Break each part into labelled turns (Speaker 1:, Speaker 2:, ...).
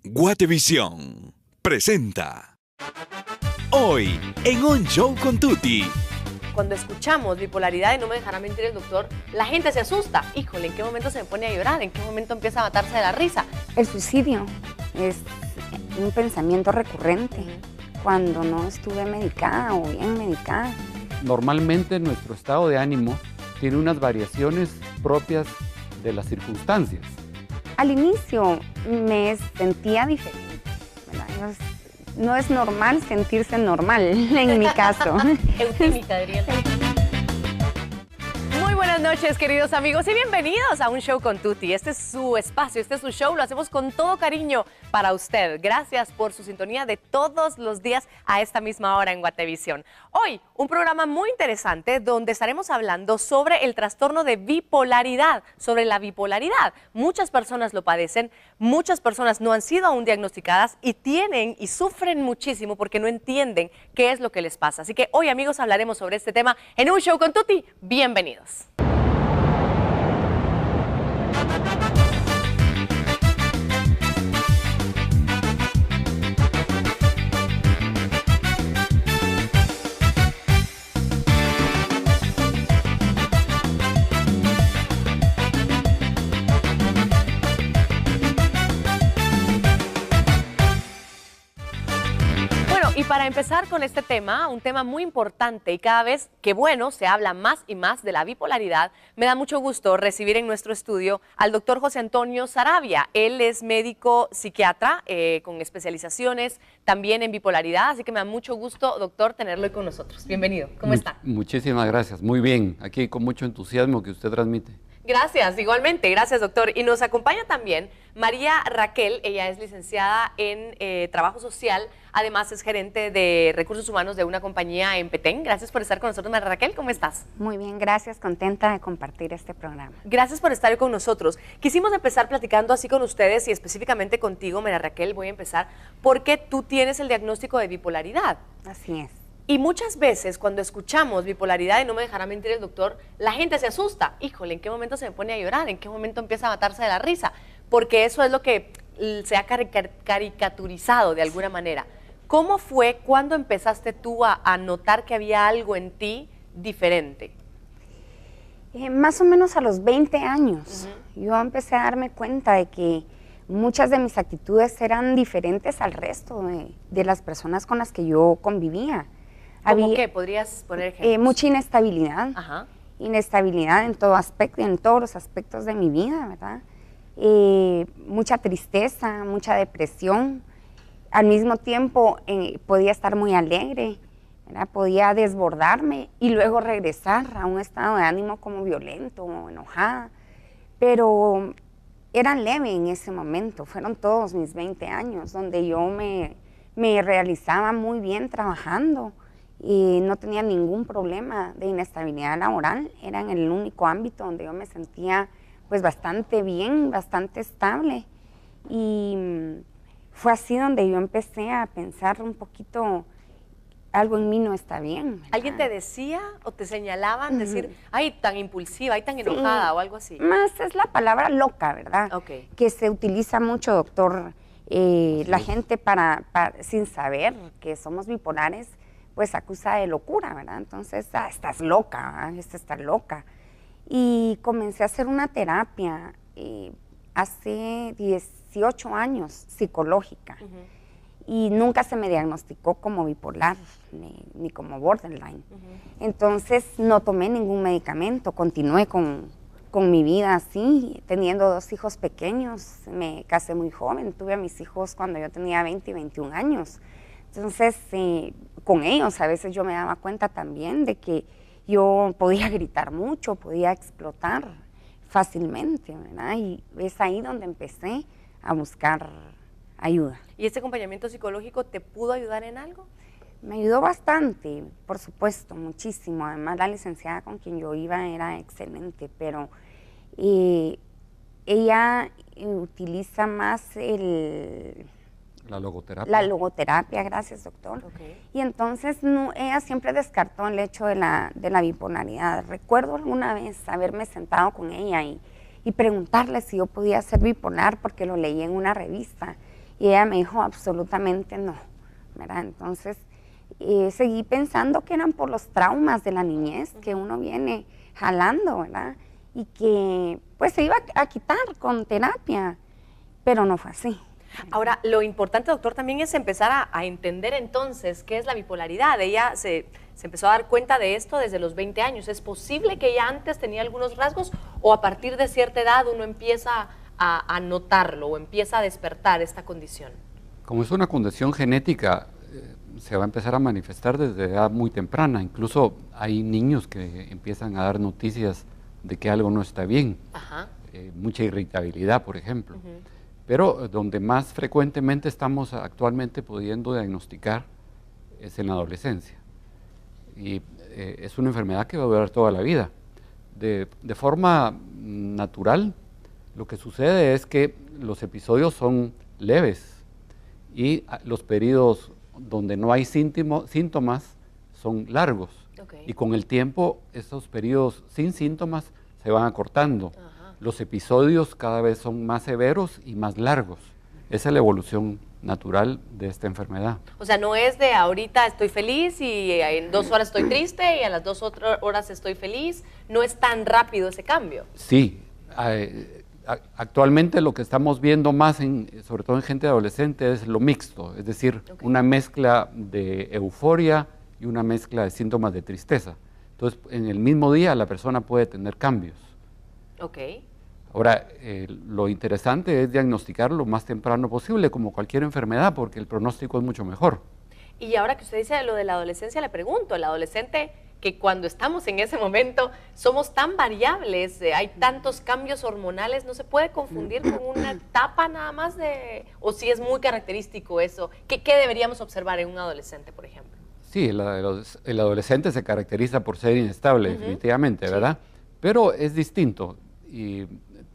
Speaker 1: Guatevisión presenta Hoy en Un Show con Tuti.
Speaker 2: Cuando escuchamos bipolaridad, y no me dejará mentir el doctor, la gente se asusta. Híjole, ¿en qué momento se me pone a llorar? ¿En qué momento empieza a matarse de la risa?
Speaker 3: El suicidio es un pensamiento recurrente cuando no estuve medicada o bien medicada.
Speaker 4: Normalmente nuestro estado de ánimo tiene unas variaciones propias de las circunstancias.
Speaker 3: Al inicio me sentía diferente, ¿verdad? No es normal sentirse normal, en mi caso.
Speaker 2: Eutímica, diría. Muy buenas noches, queridos amigos, y bienvenidos a Un Show con Tuti. Este es su espacio, este es su show, lo hacemos con todo cariño para usted. Gracias por su sintonía de todos los días a esta misma hora en Guatevisión. Hoy, un programa muy interesante donde estaremos hablando sobre el trastorno de bipolaridad, sobre la bipolaridad. Muchas personas lo padecen, muchas personas no han sido aún diagnosticadas y tienen y sufren muchísimo porque no entienden qué es lo que les pasa. Así que hoy, amigos, hablaremos sobre este tema en Un Show con Tuti. Bienvenidos. Y para empezar con este tema, un tema muy importante y cada vez que bueno se habla más y más de la bipolaridad, me da mucho gusto recibir en nuestro estudio al doctor José Antonio Saravia. Él es médico psiquiatra con especializaciones también en bipolaridad, así que me da mucho gusto, doctor, tenerlo hoy con nosotros. Bienvenido, ¿cómo está?
Speaker 4: Muchísimas gracias, muy bien, aquí con mucho entusiasmo que usted transmite.
Speaker 2: Gracias, igualmente, gracias doctor. Y nos acompaña también María Raquel, ella es licenciada en Trabajo Social, además es gerente de Recursos Humanos de una compañía en Petén. Gracias por estar con nosotros, María Raquel, ¿cómo estás?
Speaker 3: Muy bien, gracias, contenta de compartir este programa.
Speaker 2: Gracias por estar hoy con nosotros. Quisimos empezar platicando así con ustedes y específicamente contigo, María Raquel, voy a empezar, porque tú tienes el diagnóstico de bipolaridad.
Speaker 3: Así es.
Speaker 2: Y muchas veces cuando escuchamos bipolaridad, y no me dejará mentir el doctor, la gente se asusta. Híjole, ¿en qué momento se me pone a llorar? ¿En qué momento empieza a matarse de la risa? Porque eso es lo que se ha caricaturizado de alguna manera. ¿Cómo fue cuando empezaste tú a notar que había algo en ti diferente?
Speaker 3: Más o menos a los 20 años, yo empecé a darme cuenta de que muchas de mis actitudes eran diferentes al resto de las personas con las que yo convivía.
Speaker 2: ¿Cómo qué? ¿Podrías poner ejemplos?
Speaker 3: Mucha inestabilidad, inestabilidad en todo aspecto, en todos los aspectos de mi vida, ¿verdad? Mucha tristeza, mucha depresión. Al mismo tiempo podía estar muy alegre, ¿verdad? Podía desbordarme y luego regresar a un estado de ánimo como violento o enojada, pero era leve en ese momento. Fueron todos mis 20 años donde yo me realizaba muy bien trabajando y no tenía ningún problema de inestabilidad laboral. Era en el único ámbito donde yo me sentía pues bastante bien, bastante estable, y fue así donde yo empecé a pensar un poquito, algo en mí no está bien, ¿verdad?
Speaker 2: ¿Alguien te decía o te señalaban decir, ay, tan impulsiva, ay, tan enojada o algo así?
Speaker 3: Más es la palabra loca, ¿verdad? Que se utiliza mucho, doctor. La gente sin saber que somos bipolares, pues acusa de locura, ¿verdad? Entonces, estás loca, está loca. Y comencé a hacer una terapia hace 18 años, psicológica, y nunca se me diagnosticó como bipolar ni como borderline. Entonces no tomé ningún medicamento, continué con mi vida así, teniendo 2 hijos pequeños. Me casé muy joven, tuve a mis hijos cuando yo tenía 20 y 21 años. Entonces, con ellos a veces yo me daba cuenta también de que yo podía gritar mucho, podía explotar fácilmente, ¿verdad? Y es ahí donde empecé a buscar ayuda.
Speaker 2: ¿Y este acompañamiento psicológico te pudo ayudar en algo?
Speaker 3: Me ayudó bastante, por supuesto, muchísimo. Además, la licenciada con quien yo iba era excelente, pero ella utiliza más
Speaker 4: la logoterapia.
Speaker 3: La logoterapia, gracias, doctor. Y entonces ella siempre descartó el hecho de la bipolaridad. Recuerdo alguna vez haberme sentado con ella y preguntarle si yo podía ser bipolar porque lo leí en una revista. Y ella me dijo, absolutamente no, ¿verdad? Entonces, seguí pensando que eran por los traumas de la niñez que uno viene jalando, ¿verdad? Y que pues se iba a quitar con terapia, pero no fue así.
Speaker 2: Ahora, lo importante, doctor, también es empezar a entender entonces qué es la bipolaridad. Ella se empezó a dar cuenta de esto desde los 20 años. ¿Es posible que ella antes tenía algunos rasgos o a partir de cierta edad uno empieza a notarlo o empieza a despertar esta condición?
Speaker 4: Como es una condición genética, se va a empezar a manifestar desde edad muy temprana. Incluso hay niños que empiezan a dar noticias de que algo no está bien.
Speaker 2: Ajá.
Speaker 4: Mucha irritabilidad, por ejemplo. Pero donde más frecuentemente estamos actualmente pudiendo diagnosticar es en la adolescencia. Y es una enfermedad que va a durar toda la vida. De forma natural, lo que sucede es que los episodios son leves y los periodos donde no hay síntomas son largos.
Speaker 2: Okay.
Speaker 4: Y con el tiempo, esos periodos sin síntomas se van acortando. Los episodios cada vez son más severos y más largos. Esa es la evolución natural de esta enfermedad.
Speaker 2: O sea, no es de ahorita estoy feliz y en 2 horas estoy triste y a las 2 horas estoy feliz. No es tan rápido ese cambio.
Speaker 4: Sí. Actualmente lo que estamos viendo más, sobre todo en gente adolescente, es lo mixto. Es decir, una mezcla de euforia y una mezcla de síntomas de tristeza. Entonces, en el mismo día la persona puede tener cambios.
Speaker 2: Ok.
Speaker 4: Ahora, lo interesante es diagnosticar lo más temprano posible, como cualquier enfermedad, porque el pronóstico es mucho mejor.
Speaker 2: Y ahora que usted dice lo de la adolescencia, le pregunto, el adolescente que cuando estamos en ese momento somos tan variables, hay tantos cambios hormonales, ¿no se puede confundir con una etapa nada más o si es muy característico eso? ¿Qué deberíamos observar en un adolescente, por ejemplo?
Speaker 4: Sí, el adolescente se caracteriza por ser inestable, definitivamente, ¿verdad? Pero es distinto y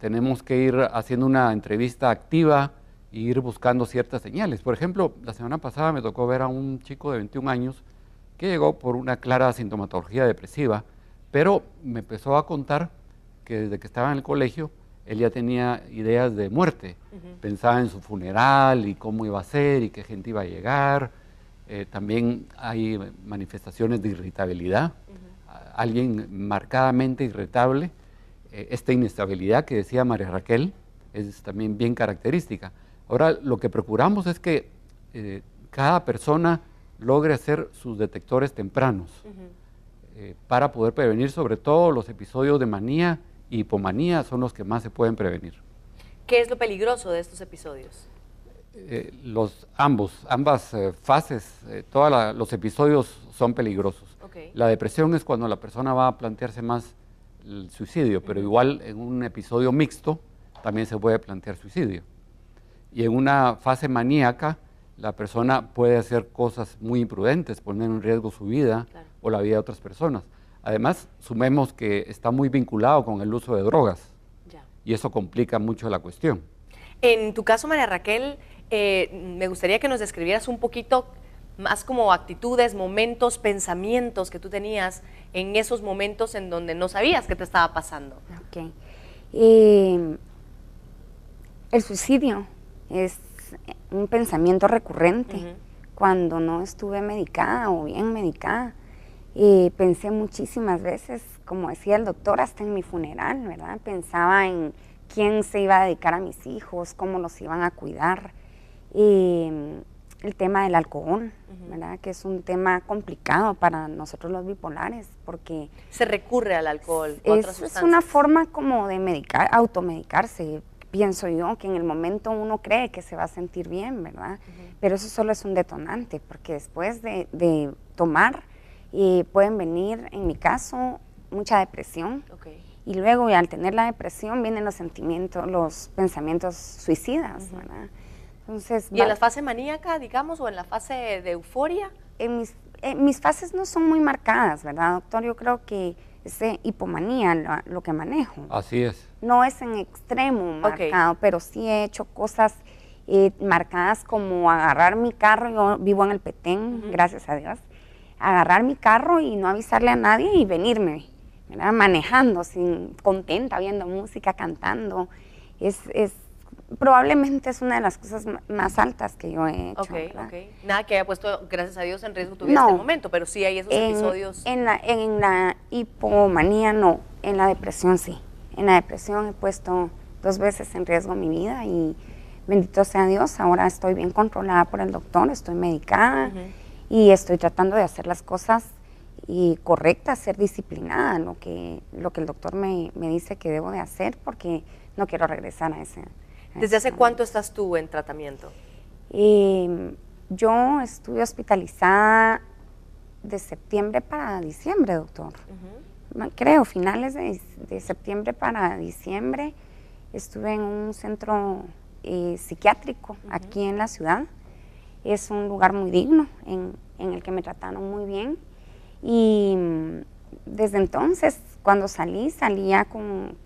Speaker 4: tenemos que ir haciendo una entrevista activa e ir buscando ciertas señales. Por ejemplo, la semana pasada me tocó ver a un chico de 21 años que llegó por una clara sintomatología depresiva, pero me empezó a contar que desde que estaba en el colegio, él ya tenía ideas de muerte. Pensaba en su funeral y cómo iba a ser y qué gente iba a llegar. También hay manifestaciones de irritabilidad. Alguien marcadamente irritable. Esta inestabilidad que decía María Raquel es también bien característica. Ahora, lo que procuramos es que cada persona logre hacer sus detectores tempranos para poder prevenir sobre todo los episodios de manía y hipomanía son los que más se pueden prevenir.
Speaker 2: ¿Qué es lo peligroso de estos episodios?
Speaker 4: Ambas fases, todos los episodios son peligrosos.
Speaker 2: Okay.
Speaker 4: La depresión es cuando la persona va a plantearse más el suicidio, pero igual en un episodio mixto también se puede plantear suicidio. Y en una fase maníaca, la persona puede hacer cosas muy imprudentes, poner en riesgo su vida o la vida de otras personas. Además, sumemos que está muy vinculado con el uso de drogas y eso complica mucho la cuestión.
Speaker 2: En tu caso, María Raquel, me gustaría que nos describieras un poquito más como actitudes, momentos, pensamientos que tú tenías en esos momentos en donde no sabías qué te estaba pasando.
Speaker 3: Ok. El suicidio es un pensamiento recurrente. Cuando no estuve medicada o bien medicada, pensé muchísimas veces, como decía el doctor, hasta en mi funeral, ¿verdad? Pensaba en quién se iba a dedicar a mis hijos, cómo los iban a cuidar. El tema del alcohol, ¿verdad? Que es un tema complicado para nosotros los bipolares, porque
Speaker 2: se recurre al alcohol o a otras sustancias.
Speaker 3: Es una forma como de automedicarse, pienso yo, que en el momento uno cree que se va a sentir bien, ¿verdad? Pero eso solo es un detonante, porque después de tomar pueden venir, en mi caso, mucha depresión. Y luego, al tener la depresión, vienen los pensamientos suicidas, ¿verdad? Entonces,
Speaker 2: ¿y en la fase maníaca, digamos, o en la fase de euforia?
Speaker 3: Mis fases no son muy marcadas, ¿verdad, doctor? Yo creo que es hipomanía lo que manejo.
Speaker 4: Así es.
Speaker 3: No es en extremo marcado, pero sí he hecho cosas marcadas como agarrar mi carro, yo vivo en el Petén, gracias a Dios, agarrar mi carro y no avisarle a nadie y venirme, ¿verdad? Manejando, contenta, viendo música, cantando. Es Probablemente es una de las cosas más altas que yo he hecho.
Speaker 2: Ok. Nada que haya puesto, gracias a Dios, en riesgo tu vida en este momento, pero sí hay esos episodios.
Speaker 3: En la hipomanía no, en la depresión sí. En la depresión he puesto 2 veces en riesgo mi vida y bendito sea Dios, ahora estoy bien controlada por el doctor, estoy medicada y estoy tratando de hacer las cosas correctas, ser disciplinada, lo que el doctor me dice que debo de hacer porque no quiero regresar a ese.
Speaker 2: ¿Desde hace cuánto estás tú en tratamiento?
Speaker 3: Yo estuve hospitalizada de septiembre para diciembre, doctor. Creo, finales de septiembre para diciembre. Estuve en un centro psiquiátrico aquí en la ciudad. Es un lugar muy digno en el que me trataron muy bien. Y desde entonces, cuando salía con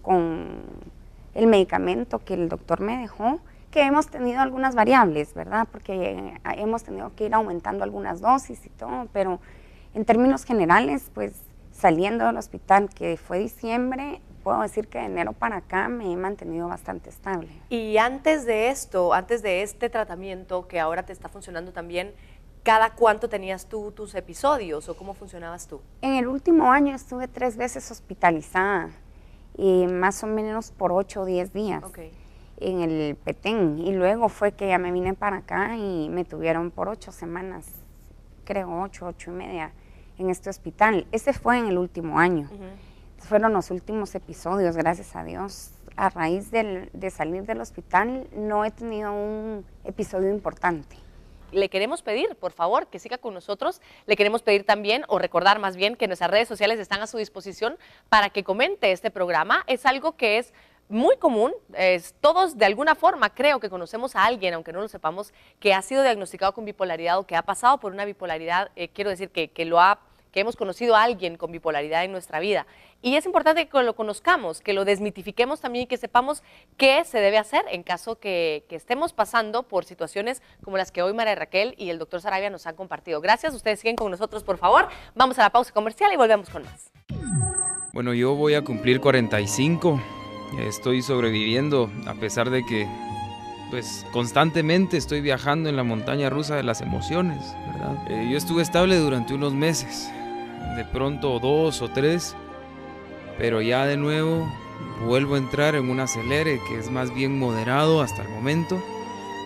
Speaker 3: el medicamento que el doctor me dejó, que hemos tenido algunas variables, ¿verdad? Porque hemos tenido que ir aumentando algunas dosis y todo, pero en términos generales, pues saliendo del hospital, que fue diciembre, puedo decir que de enero para acá me he mantenido bastante estable.
Speaker 2: Y antes de esto, antes de este tratamiento que ahora te está funcionando también, ¿cada cuánto tenías tú tus episodios o cómo funcionabas tú?
Speaker 3: En el último año estuve 3 veces hospitalizada, más o menos por 8 o 10 días en el Petén, y luego fue que ya me vine para acá y me tuvieron por 8 semanas, creo 8 y media en este hospital. Ese fue en el último año. Fueron los últimos episodios, gracias a Dios. A raíz de salir del hospital no he tenido un episodio importante.
Speaker 2: Le queremos pedir, por favor, que siga con nosotros. Le queremos pedir también, o recordar más bien, que nuestras redes sociales están a su disposición para que comente este programa. Es algo que es muy común. Todos, de alguna forma, creo que conocemos a alguien, aunque no lo sepamos, que ha sido diagnosticado con bipolaridad o que ha pasado por una bipolaridad. Quiero decir que hemos conocido a alguien con bipolaridad en nuestra vida. Y es importante que lo conozcamos, que lo desmitifiquemos también y que sepamos qué se debe hacer en caso que estemos pasando por situaciones como las que hoy María Raquel y el doctor Sarabia nos han compartido. Gracias, ustedes siguen con nosotros, por favor. Vamos a la pausa comercial y volvemos con más.
Speaker 5: Bueno, yo voy a cumplir 45. Estoy sobreviviendo a pesar de que pues constantemente estoy viajando en la montaña rusa de las emociones, ¿verdad? Yo estuve estable durante unos meses, de pronto 2 o 3, pero ya de nuevo vuelvo a entrar en un acelere que es más bien moderado hasta el momento,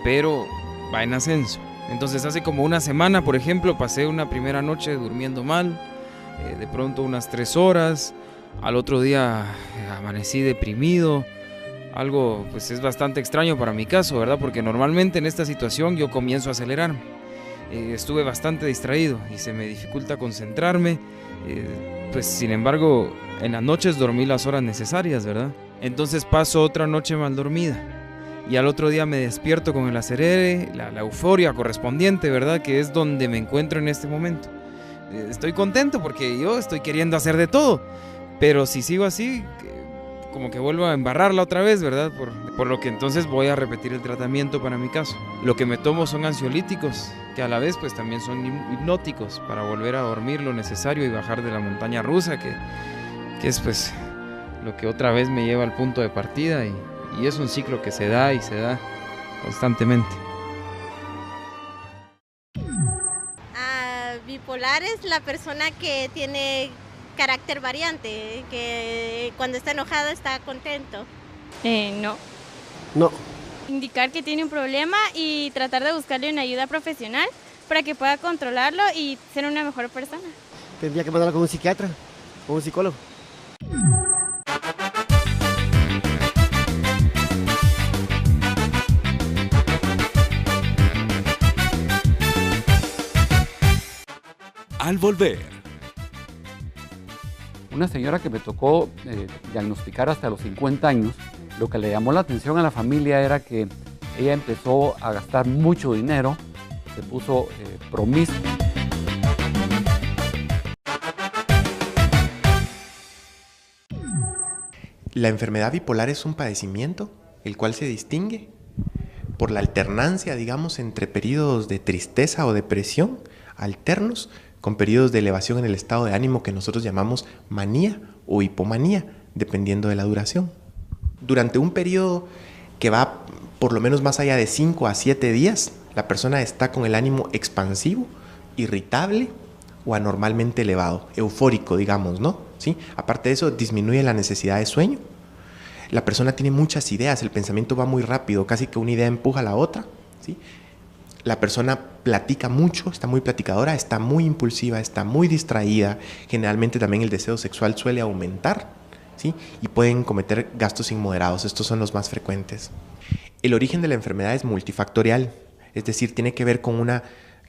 Speaker 5: pero va en ascenso. Entonces hace como una semana, por ejemplo, pasé una primera noche durmiendo mal, de pronto unas 3 horas, al otro día amanecí deprimido. Algo pues es bastante extraño para mi caso, ¿verdad? Porque normalmente en esta situación yo comienzo a acelerarme. Estuve bastante distraído y se me dificulta concentrarme. Pues sin embargo, en las noches dormí las horas necesarias, ¿verdad? Entonces paso otra noche mal dormida. Y al otro día me despierto con el acelere, la euforia correspondiente, ¿verdad? Que es donde me encuentro en este momento. Estoy contento porque yo estoy queriendo hacer de todo. Pero si sigo así, como que vuelvo a embarrarla otra vez, ¿verdad? Por lo que entonces voy a repetir el tratamiento para mi caso. Lo que me tomo son ansiolíticos, que a la vez pues también son hipnóticos para volver a dormir lo necesario y bajar de la montaña rusa, que es pues lo que otra vez me lleva al punto de partida y es un ciclo que se da y se da constantemente.
Speaker 6: Bipolar es la persona que tiene carácter variante, que cuando está enojado está contento.
Speaker 7: No.
Speaker 8: Indicar que tiene un problema y tratar de buscarle una ayuda profesional para que pueda controlarlo y ser una mejor persona.
Speaker 7: Tendría que mandarlo con un psiquiatra o un psicólogo.
Speaker 1: Al volver.
Speaker 4: Una señora que me tocó diagnosticar hasta los 50 años, lo que le llamó la atención a la familia era que ella empezó a gastar mucho dinero, se puso promiscua.
Speaker 9: La enfermedad bipolar es un padecimiento el cual se distingue por la alternancia, digamos, entre periodos de tristeza o depresión alternos con periodos de elevación en el estado de ánimo que nosotros llamamos manía o hipomanía, dependiendo de la duración. Durante un periodo que va por lo menos más allá de 5 a 7 días, la persona está con el ánimo expansivo, irritable o anormalmente elevado, eufórico, digamos, ¿no? ¿Sí? Aparte de eso, disminuye la necesidad de sueño. La persona tiene muchas ideas, el pensamiento va muy rápido, casi que una idea empuja a la otra, ¿sí? La persona platica mucho, está muy platicadora, está muy impulsiva, está muy distraída. Generalmente también el deseo sexual suele aumentar, ¿sí? Y pueden cometer gastos inmoderados. Estos son los más frecuentes. El origen de la enfermedad es multifactorial, es decir, tiene que ver con una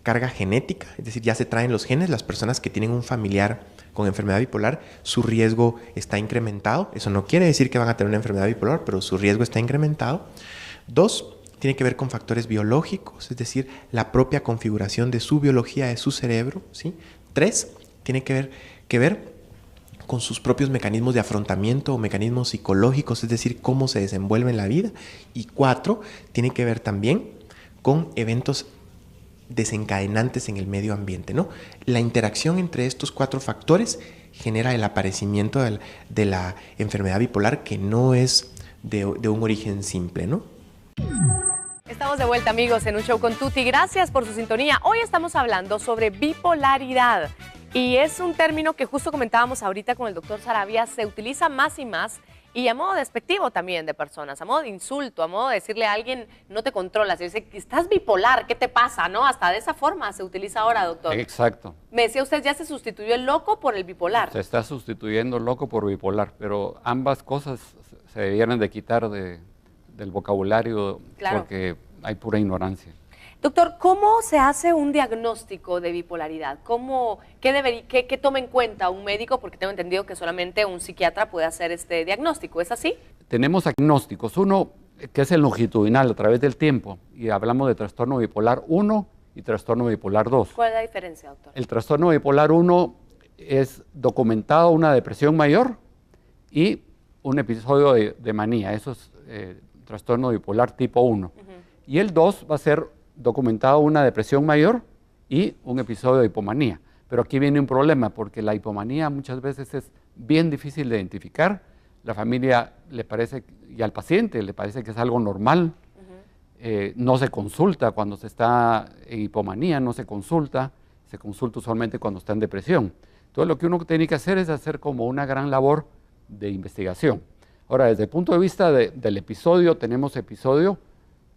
Speaker 9: carga genética, es decir, ya se traen los genes. Las personas que tienen un familiar con enfermedad bipolar, su riesgo está incrementado. Eso no quiere decir que van a tener una enfermedad bipolar, pero su riesgo está incrementado. 2, tiene que ver con factores biológicos, es decir, la propia configuración de su biología, de su cerebro, ¿sí? 3, tiene que ver con sus propios mecanismos de afrontamiento o mecanismos psicológicos, es decir, cómo se desenvuelve en la vida. Y 4, tiene que ver también con eventos desencadenantes en el medio ambiente, ¿no? La interacción entre estos 4 factores genera el aparecimiento de la enfermedad bipolar, que no es de un origen simple, ¿no?
Speaker 2: Estamos de vuelta, amigos, en Un Show con Tuti. Gracias por su sintonía. Hoy estamos hablando sobre bipolaridad y es un término que justo comentábamos ahorita con el doctor Saravia. Se utiliza más y más y a modo despectivo también de personas, a modo de insulto, a modo de decirle a alguien no te controlas. Y dice, estás bipolar, ¿qué te pasa? ¿No? Hasta de esa forma se utiliza ahora, doctor.
Speaker 4: Exacto.
Speaker 2: Me decía usted, ya se sustituyó el loco por el bipolar.
Speaker 4: Se está sustituyendo loco por bipolar, pero ambas cosas se debieran de quitar del vocabulario, claro, porque hay pura ignorancia.
Speaker 2: Doctor, ¿cómo se hace un diagnóstico de bipolaridad? ¿Qué toma en cuenta un médico? Porque tengo entendido que solamente un psiquiatra puede hacer este diagnóstico, ¿es así?
Speaker 4: Tenemos diagnósticos, uno que es el longitudinal a través del tiempo, y hablamos de trastorno bipolar 1 y trastorno bipolar 2.
Speaker 2: ¿Cuál es la diferencia, doctor?
Speaker 4: El trastorno bipolar 1 es documentado una depresión mayor y un episodio de manía, eso es trastorno bipolar tipo 1. Y el 2 va a ser documentado una depresión mayor y un episodio de hipomanía. Pero aquí viene un problema, porque la hipomanía muchas veces es bien difícil de identificar. La familia le parece, y al paciente le parece que es algo normal. No se consulta cuando se está en hipomanía, no se consulta usualmente cuando está en depresión. Entonces lo que uno tiene que hacer es hacer como una gran labor de investigación. Ahora, desde el punto de vista del episodio, tenemos episodio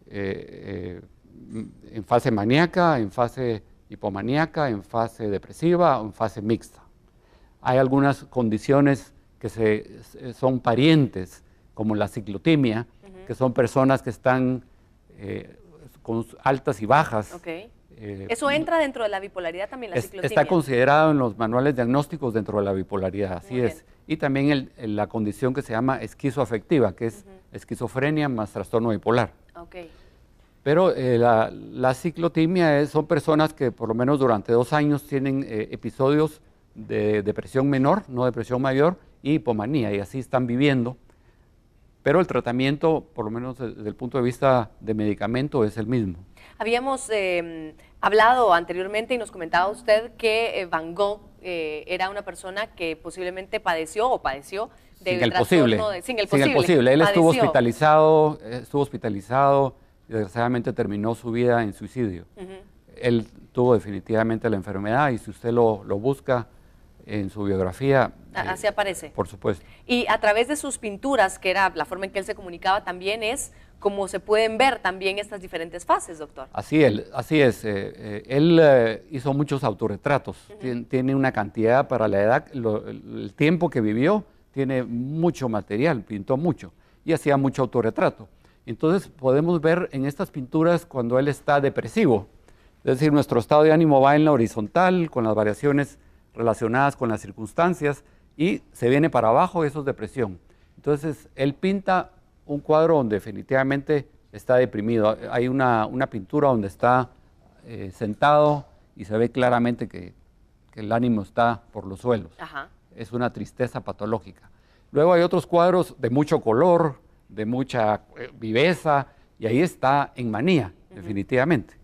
Speaker 4: en fase maníaca, en fase hipomaníaca, en fase depresiva o en fase mixta. Hay algunas condiciones que son parientes, como la ciclotimia, que son personas que están con altas y bajas.
Speaker 2: Okay. ¿Eso entra dentro de la bipolaridad también, la ciclotimia?
Speaker 4: Está considerado en los manuales diagnósticos dentro de la bipolaridad, así es. Y también la condición que se llama esquizoafectiva, que es esquizofrenia más trastorno bipolar.
Speaker 2: Okay.
Speaker 4: Pero la ciclotimia son personas que por lo menos durante 2 años tienen episodios de depresión menor, no depresión mayor, y hipomanía, y así están viviendo. Pero el tratamiento, por lo menos desde el punto de vista de medicamento, es el mismo.
Speaker 2: Habíamos hablado anteriormente y nos comentaba usted que Van Gogh era una persona que posiblemente padeció de trastorno sin el posible.
Speaker 4: Él estuvo hospitalizado, y desgraciadamente terminó su vida en suicidio. Él tuvo definitivamente la enfermedad, y si usted lo busca en su biografía...
Speaker 2: Así aparece.
Speaker 4: Por supuesto.
Speaker 2: Y a través de sus pinturas, que era la forma en que él se comunicaba, también es como se pueden ver también estas diferentes fases, doctor.
Speaker 4: Así es. Él hizo muchos autorretratos. Tiene una cantidad para la edad, el tiempo que vivió, tiene mucho material, pintó mucho y hacía mucho autorretrato. Entonces podemos ver en estas pinturas cuando él está depresivo. Es decir, nuestro estado de ánimo va en la horizontal, con las variaciones relacionadas con las circunstancias, y se viene para abajo, eso es depresión. Entonces, él pinta un cuadro donde definitivamente está deprimido. Hay una pintura donde está sentado y se ve claramente que el ánimo está por los suelos. Es una tristeza patológica. Luego hay otros cuadros de mucho color, de mucha viveza, y ahí está en manía, definitivamente,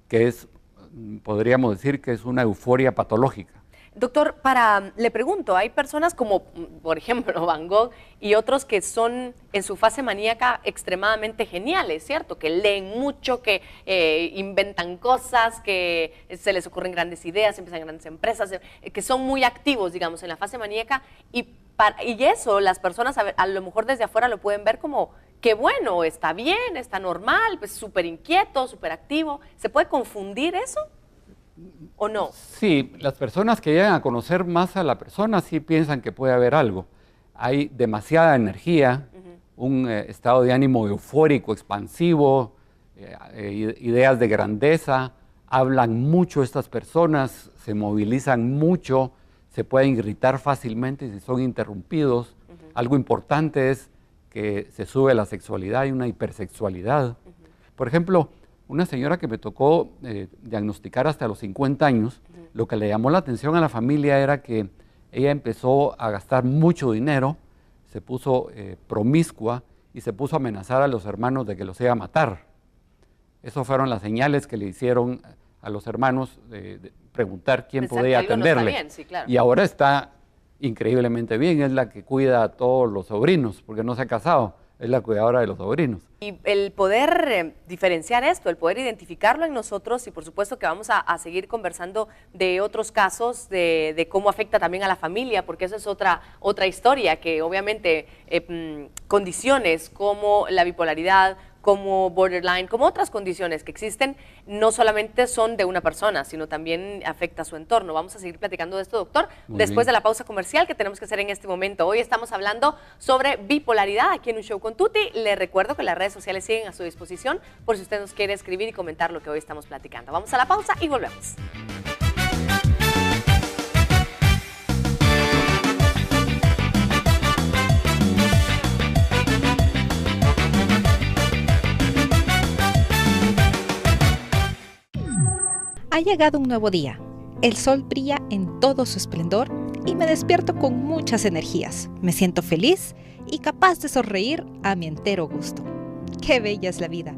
Speaker 4: que podríamos decir que es una euforia patológica.
Speaker 2: Doctor, le pregunto, hay personas como, por ejemplo, Van Gogh y otros que son en su fase maníaca extremadamente geniales, ¿cierto? Que leen mucho, que inventan cosas, que se les ocurren grandes ideas, empiezan grandes empresas, que son muy activos, digamos, en la fase maníaca y eso las personas a lo mejor desde afuera lo pueden ver como que bueno, está bien, está normal, pues súper inquieto, súper activo. ¿Se puede confundir eso o no?
Speaker 4: Sí, las personas que llegan a conocer más a la persona sí piensan que puede haber algo. Hay demasiada energía, un estado de ánimo eufórico, expansivo, ideas de grandeza, hablan mucho estas personas, se movilizan mucho, se pueden gritar fácilmente si son interrumpidos. Algo importante es que se sube la sexualidad y una hipersexualidad. Por ejemplo, una señora que me tocó diagnosticar hasta los 50 años, lo que le llamó la atención a la familia era que ella empezó a gastar mucho dinero, se puso promiscua y se puso a amenazar a los hermanos de que los iba a matar. Esas fueron las señales que le hicieron a los hermanos de preguntar quién podía atenderle. No está bien, sí, claro. Y ahora está increíblemente bien, es la que cuida a todos los sobrinos, porque no se ha casado, es la cuidadora de los sobrinos.
Speaker 2: Y el poder diferenciar esto, el poder identificarlo en nosotros, y por supuesto que vamos a seguir conversando de otros casos, de cómo afecta también a la familia, porque eso es otra historia, que obviamente condiciones como la bipolaridad, como borderline, como otras condiciones que existen, no solamente son de una persona, sino también afecta a su entorno. Vamos a seguir platicando de esto, doctor, después de la pausa comercial que tenemos que hacer en este momento. Hoy estamos hablando sobre bipolaridad aquí en Un Show con Tuti. Le recuerdo que las redes sociales siguen a su disposición por si usted nos quiere escribir y comentar lo que hoy estamos platicando. Vamos a la pausa y volvemos.
Speaker 10: Ha llegado un nuevo día. El sol brilla en todo su esplendor y me despierto con muchas energías. Me siento feliz y capaz de sonreír a mi entero gusto. ¡Qué bella es la vida!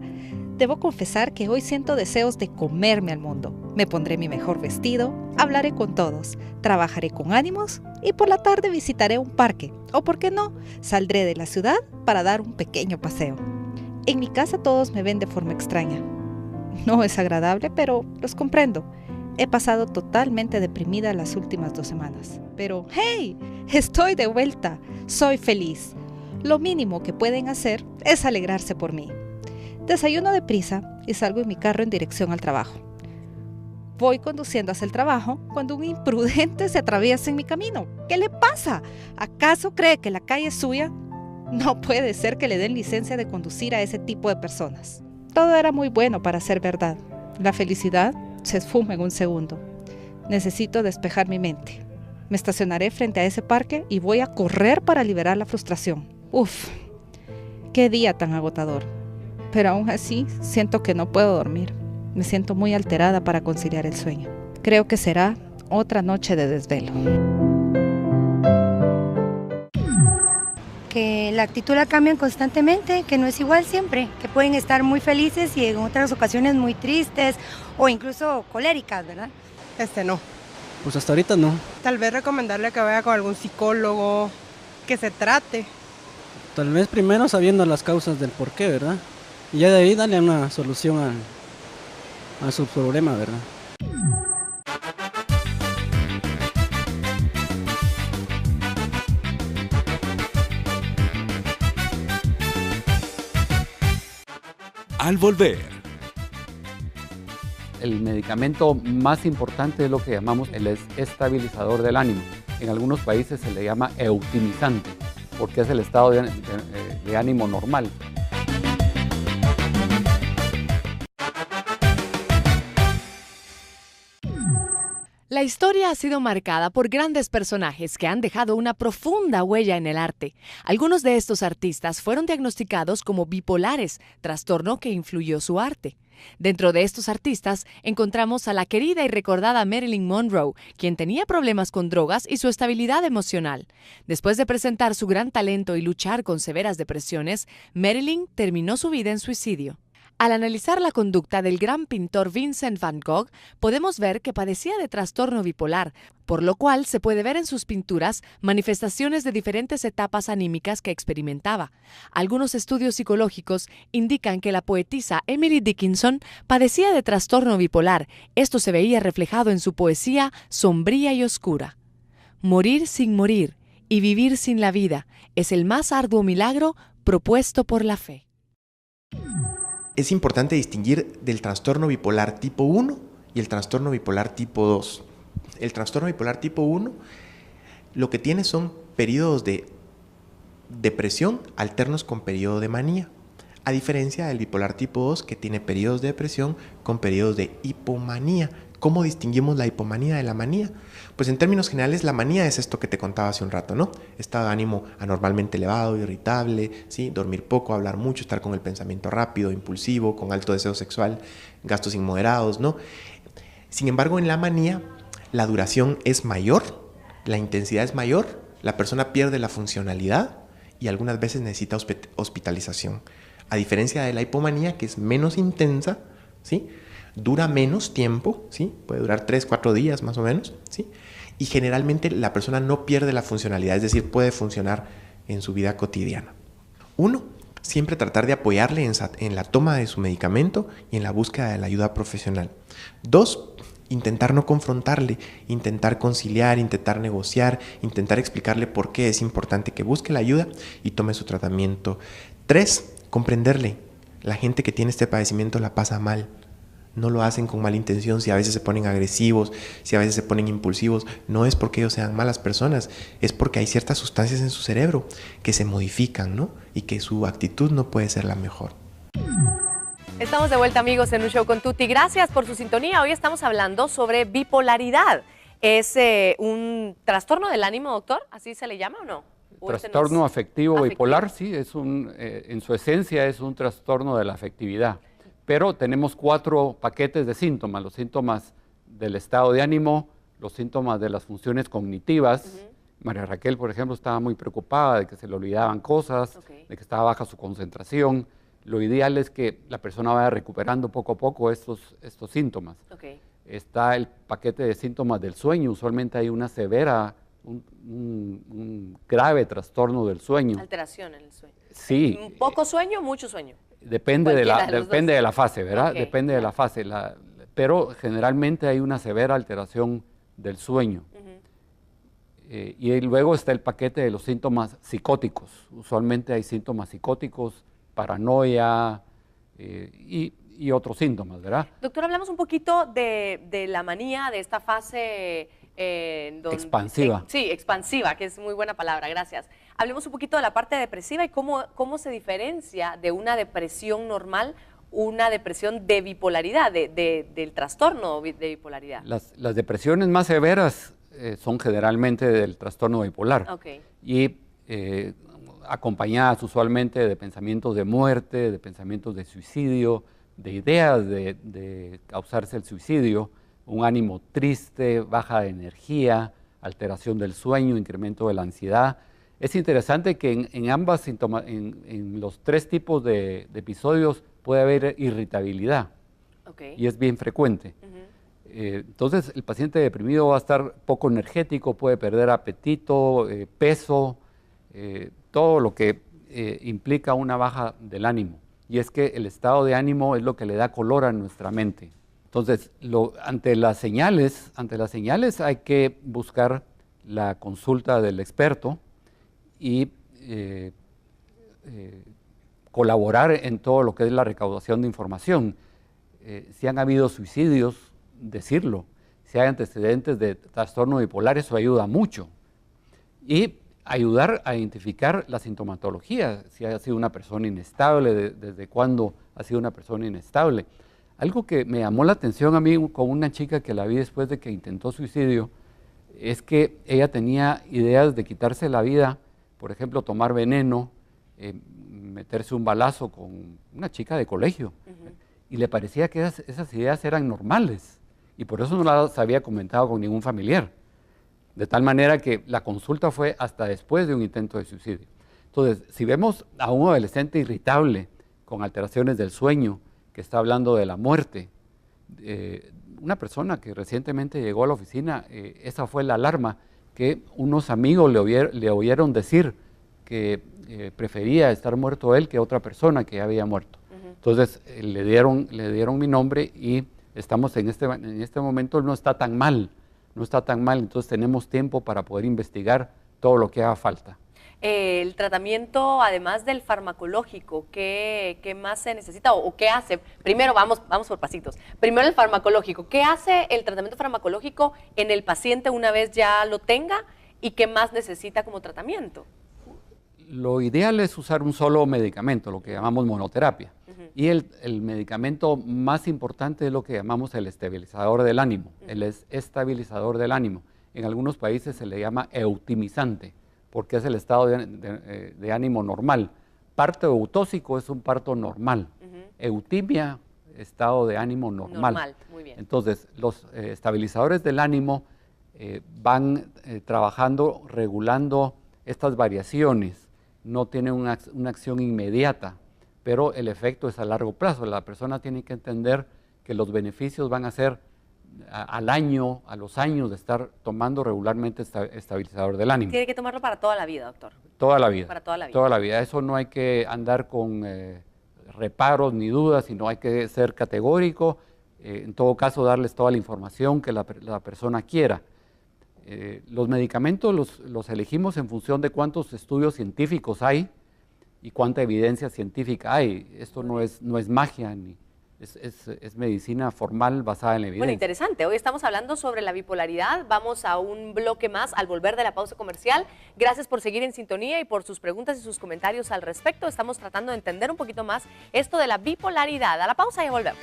Speaker 10: Debo confesar que hoy siento deseos de comerme al mundo. Me pondré mi mejor vestido, hablaré con todos, trabajaré con ánimos y por la tarde visitaré un parque. O, ¿por qué no?, saldré de la ciudad para dar un pequeño paseo. En mi casa todos me ven de forma extraña. No es agradable, pero los comprendo. He pasado totalmente deprimida las últimas 2 semanas. Pero, ¡hey! Estoy de vuelta. Soy feliz. Lo mínimo que pueden hacer es alegrarse por mí. Desayuno deprisa y salgo en mi carro en dirección al trabajo. Voy conduciendo hacia el trabajo cuando un imprudente se atraviesa en mi camino. ¿Qué le pasa? ¿Acaso cree que la calle es suya? No puede ser que le den licencia de conducir a ese tipo de personas. Todo era muy bueno para ser verdad. La felicidad se esfuma en un segundo. Necesito despejar mi mente. Me estacionaré frente a ese parque y voy a correr para liberar la frustración. Uf, qué día tan agotador. Pero aún así siento que no puedo dormir. Me siento muy alterada para conciliar el sueño. Creo que será otra noche de desvelo.
Speaker 11: Que la actitud la cambian constantemente, que no es igual siempre, que pueden estar muy felices y en otras ocasiones muy tristes o incluso coléricas, ¿verdad?
Speaker 12: No.
Speaker 13: Pues hasta ahorita no.
Speaker 12: Tal vez recomendarle que vaya con algún psicólogo, que se trate.
Speaker 13: Tal vez primero sabiendo las causas del por qué, ¿verdad? Y ya de ahí darle una solución a su problema, ¿verdad?
Speaker 1: Al volver.
Speaker 4: El medicamento más importante es lo que llamamos el estabilizador del ánimo. En algunos países se le llama eutimizante, porque es el estado de ánimo normal.
Speaker 14: La historia ha sido marcada por grandes personajes que han dejado una profunda huella en el arte. Algunos de estos artistas fueron diagnosticados como bipolares, trastorno que influyó su arte. Dentro de estos artistas encontramos a la querida y recordada Marilyn Monroe, quien tenía problemas con drogas y su estabilidad emocional. Después de presentar su gran talento y luchar con severas depresiones, Marilyn terminó su vida en suicidio. Al analizar la conducta del gran pintor Vincent van Gogh, podemos ver que padecía de trastorno bipolar, por lo cual se puede ver en sus pinturas manifestaciones de diferentes etapas anímicas que experimentaba. Algunos estudios psicológicos indican que la poetisa Emily Dickinson padecía de trastorno bipolar. Esto se veía reflejado en su poesía sombría y oscura. Morir sin morir y vivir sin la vida es el más arduo milagro propuesto por la fe.
Speaker 9: Es importante distinguir del trastorno bipolar tipo 1 y el trastorno bipolar tipo 2. El trastorno bipolar tipo 1 lo que tiene son periodos de depresión alternos con periodo de manía, a diferencia del bipolar tipo 2 que tiene periodos de depresión con periodos de hipomanía. ¿Cómo distinguimos la hipomanía de la manía? Pues en términos generales la manía es esto que te contaba hace un rato, ¿no? Estado de ánimo anormalmente elevado, irritable, ¿sí? Dormir poco, hablar mucho, estar con el pensamiento rápido, impulsivo, con alto deseo sexual, gastos inmoderados, ¿no? Sin embargo, en la manía la duración es mayor, la intensidad es mayor, la persona pierde la funcionalidad y algunas veces necesita hospitalización. A diferencia de la hipomanía, que es menos intensa, ¿sí? Dura menos tiempo, ¿sí? Puede durar 3-4 días más o menos, ¿sí? Y generalmente la persona no pierde la funcionalidad, es decir, puede funcionar en su vida cotidiana. 1. Siempre tratar de apoyarle en la toma de su medicamento y en la búsqueda de la ayuda profesional. 2. Intentar no confrontarle, intentar conciliar, intentar negociar, intentar explicarle por qué es importante que busque la ayuda y tome su tratamiento. 3. Comprenderle. La gente que tiene este padecimiento la pasa mal. No lo hacen con mala intención. Si a veces se ponen agresivos, si a veces se ponen impulsivos, no es porque ellos sean malas personas, es porque hay ciertas sustancias en su cerebro que se modifican, ¿no? Y que su actitud no puede ser la mejor.
Speaker 2: Estamos de vuelta, amigos, en Un Show con Tuti. Gracias por su sintonía. Hoy estamos hablando sobre bipolaridad. ¿Es un trastorno del ánimo, doctor? ¿Así se le llama o no?
Speaker 4: Trastorno afectivo bipolar, sí, es en su esencia es un trastorno de la afectividad. Pero tenemos 4 paquetes de síntomas: los síntomas del estado de ánimo, los síntomas de las funciones cognitivas. María Raquel, por ejemplo, estaba muy preocupada de que se le olvidaban cosas, de que estaba baja su concentración. Lo ideal es que la persona vaya recuperando poco a poco estos síntomas. Está el paquete de síntomas del sueño. Usualmente hay una severa, un grave trastorno del sueño.
Speaker 2: Alteración en el sueño.
Speaker 4: Sí.
Speaker 2: ¿Poco sueño, mucho sueño?
Speaker 4: Depende de la fase, ¿verdad? Depende de la fase. Pero generalmente hay una severa alteración del sueño. Y luego está el paquete de los síntomas psicóticos. Usualmente hay síntomas psicóticos, paranoia y otros síntomas, ¿verdad?
Speaker 2: Doctor, hablamos un poquito de la manía, de esta fase...
Speaker 4: expansiva.
Speaker 2: Sí, expansiva, que es muy buena palabra, gracias. Hablemos un poquito de la parte depresiva y cómo se diferencia de una depresión normal, una depresión de bipolaridad, del trastorno de bipolaridad.
Speaker 4: Las depresiones más severas son generalmente del trastorno bipolar. Y acompañadas usualmente de pensamientos de muerte, de pensamientos de suicidio, de ideas de causarse el suicidio, un ánimo triste, baja de energía, alteración del sueño, incremento de la ansiedad. Es interesante que en los 3 tipos de episodios puede haber irritabilidad y es bien frecuente. Entonces el paciente deprimido va a estar poco energético, puede perder apetito, peso, todo lo que implica una baja del ánimo. Y es que el estado de ánimo es lo que le da color a nuestra mente. Entonces, ante las señales hay que buscar la consulta del experto y colaborar en todo lo que es la recaudación de información. Si han habido suicidios, decirlo. Si hay antecedentes de trastorno bipolar, eso ayuda mucho. Y ayudar a identificar la sintomatología, si ha sido una persona inestable, desde cuándo ha sido una persona inestable. Algo que me llamó la atención a mí con una chica que la vi después de que intentó suicidio, es que ella tenía ideas de quitarse la vida, por ejemplo, tomar veneno, meterse un balazo con una chica de colegio. Y le parecía que esas ideas eran normales, y por eso no las había comentado con ningún familiar. De tal manera que la consulta fue hasta después de un intento de suicidio. Entonces, si vemos a un adolescente irritable, con alteraciones del sueño, que está hablando de la muerte. Una persona que recientemente llegó a la oficina, esa fue la alarma, que unos amigos le oyeron decir que prefería estar muerto él que otra persona que ya había muerto. Entonces le dieron mi nombre y estamos en este momento, no está tan mal, entonces tenemos tiempo para poder investigar todo lo que haga falta.
Speaker 2: El tratamiento, además del farmacológico, ¿qué más se necesita o qué hace? Primero, vamos por pasitos. Primero el farmacológico. ¿Qué hace el tratamiento farmacológico en el paciente una vez ya lo tenga y qué más necesita como tratamiento?
Speaker 4: Lo ideal es usar un solo medicamento, lo que llamamos monoterapia. Y el medicamento más importante es lo que llamamos el estabilizador del ánimo. El estabilizador del ánimo. En algunos países se le llama eutimizante, porque es el estado de ánimo normal. Parto eutóxico es un parto normal. Eutimia, estado de ánimo normal.
Speaker 2: Muy bien.
Speaker 4: Entonces, los estabilizadores del ánimo van trabajando, regulando estas variaciones. No tienen una acción inmediata, pero el efecto es a largo plazo. La persona tiene que entender que los beneficios van a ser al año, a los años de estar tomando regularmente estabilizador del ánimo.
Speaker 2: Tiene que tomarlo para toda la vida, doctor.
Speaker 4: Toda la vida.
Speaker 2: Para toda la vida.
Speaker 4: Toda la vida. Eso no hay que andar con reparos ni dudas, sino hay que ser categórico. En todo caso, darles toda la información que la persona quiera. Los medicamentos los elegimos en función de cuántos estudios científicos hay y cuánta evidencia científica hay. Esto no es magia ni... Es medicina formal basada en la evidencia.
Speaker 2: Bueno, interesante. Hoy estamos hablando sobre la bipolaridad. Vamos a un bloque más al volver de la pausa comercial. Gracias por seguir en sintonía y por sus preguntas y sus comentarios al respecto. Estamos tratando de entender un poquito más esto de la bipolaridad. A la pausa y volvemos.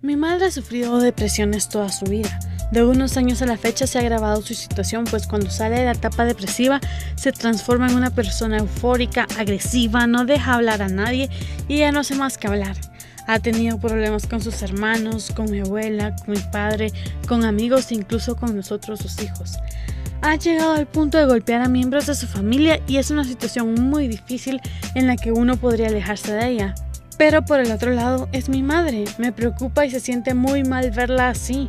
Speaker 15: Mi madre ha sufrido depresiones toda su vida. De unos años a la fecha se ha agravado su situación, pues cuando sale de la etapa depresiva se transforma en una persona eufórica, agresiva, no deja hablar a nadie y ya no hace más que hablar. Ha tenido problemas con sus hermanos, con mi abuela, con mi padre, con amigos e incluso con nosotros, sus hijos. Ha llegado al punto de golpear a miembros de su familia y es una situación muy difícil en la que uno podría alejarse de ella. Pero por el otro lado es mi madre. Me preocupa y se siente muy mal verla así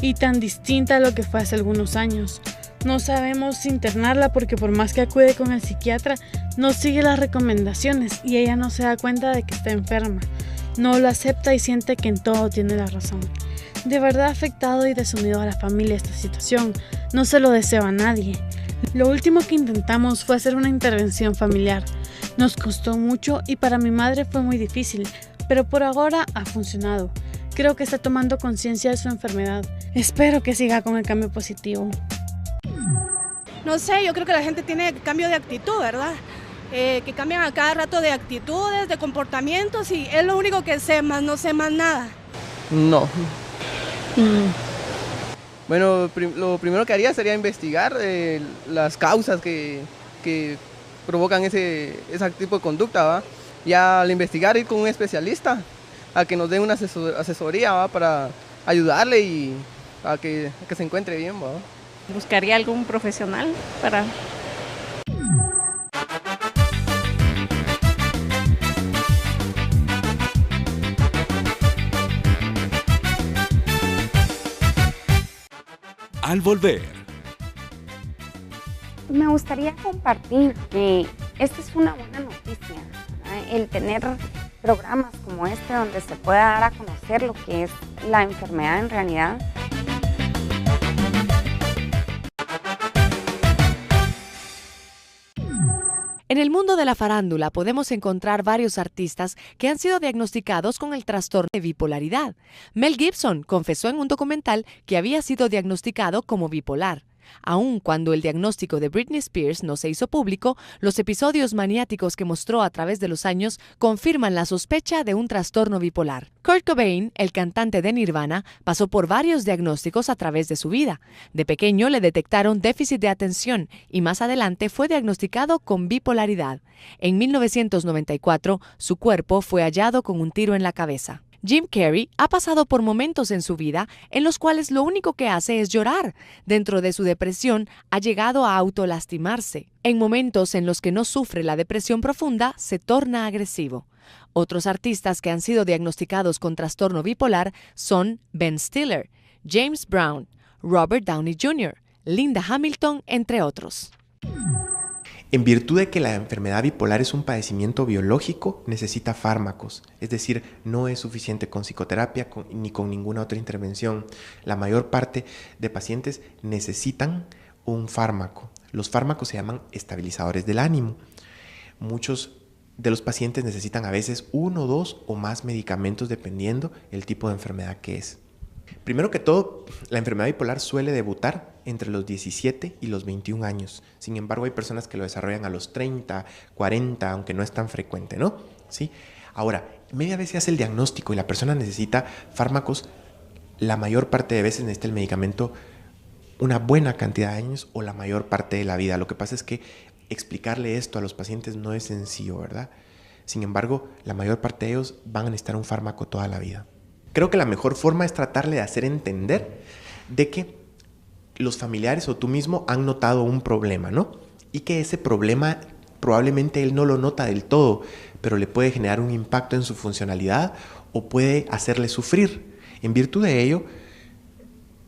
Speaker 15: y tan distinta a lo que fue hace algunos años. No sabemos si internarla porque por más que acude con el psiquiatra, no sigue las recomendaciones y ella no se da cuenta de que está enferma. No lo acepta y siente que en todo tiene la razón. De verdad ha afectado y desunido a la familia esta situación. No se lo deseo a nadie. Lo último que intentamos fue hacer una intervención familiar. Nos costó mucho y para mi madre fue muy difícil, pero por ahora ha funcionado. Creo que está tomando conciencia de su enfermedad. Espero que siga con el cambio positivo.
Speaker 16: No sé, yo creo que la gente tiene cambio de actitud, ¿verdad? Que cambian a cada rato de actitudes, de comportamientos y es lo único que sé, más no sé más nada.
Speaker 17: No. Bueno, lo primero que haría sería investigar las causas que provocan ese tipo de conducta, ¿va? Ya al investigar ir con un especialista a que nos dé una asesoría, ¿va? Para ayudarle y a que se encuentre bien, ¿va?
Speaker 18: Buscaría algún profesional para...
Speaker 1: Al volver.
Speaker 3: Me gustaría compartir que esta es una buena noticia, ¿verdad? El tener programas como este donde se pueda dar a conocer lo que es la enfermedad en realidad.
Speaker 14: En el mundo de la farándula podemos encontrar varios artistas que han sido diagnosticados con el trastorno de bipolaridad. Mel Gibson confesó en un documental que había sido diagnosticado como bipolar. Aun cuando el diagnóstico de Britney Spears no se hizo público, los episodios maniáticos que mostró a través de los años confirman la sospecha de un trastorno bipolar. Kurt Cobain, el cantante de Nirvana, pasó por varios diagnósticos a través de su vida. De pequeño le detectaron déficit de atención y más adelante fue diagnosticado con bipolaridad. En 1994, su cuerpo fue hallado con un tiro en la cabeza. Jim Carrey ha pasado por momentos en su vida en los cuales lo único que hace es llorar. Dentro de su depresión ha llegado a autolastimarse. En momentos en los que no sufre la depresión profunda, se torna agresivo. Otros artistas que han sido diagnosticados con trastorno bipolar son Ben Stiller, James Brown, Robert Downey Jr., Linda Hamilton, entre otros.
Speaker 9: En virtud de que la enfermedad bipolar es un padecimiento biológico, necesita fármacos. Es decir, no es suficiente con psicoterapia ni con ninguna otra intervención. La mayor parte de pacientes necesitan un fármaco. Los fármacos se llaman estabilizadores del ánimo. Muchos de los pacientes necesitan a veces 1, 2 o más medicamentos dependiendo el tipo de enfermedad que es. Primero que todo, la enfermedad bipolar suele debutar entre los 17 y los 21 años. Sin embargo, hay personas que lo desarrollan a los 30, 40, aunque no es tan frecuente, ¿no? ¿Sí? Ahora, media vez se hace el diagnóstico y la persona necesita fármacos. La mayor parte de veces necesita el medicamento una buena cantidad de años o la mayor parte de la vida. Lo que pasa es que explicarle esto a los pacientes no es sencillo, ¿verdad? Sin embargo, la mayor parte de ellos van a necesitar un fármaco toda la vida. Creo que la mejor forma es tratarle de hacer entender de que los familiares o tú mismo han notado un problema, ¿no? Y que ese problema probablemente él no lo nota del todo, pero le puede generar un impacto en su funcionalidad o puede hacerle sufrir. En virtud de ello,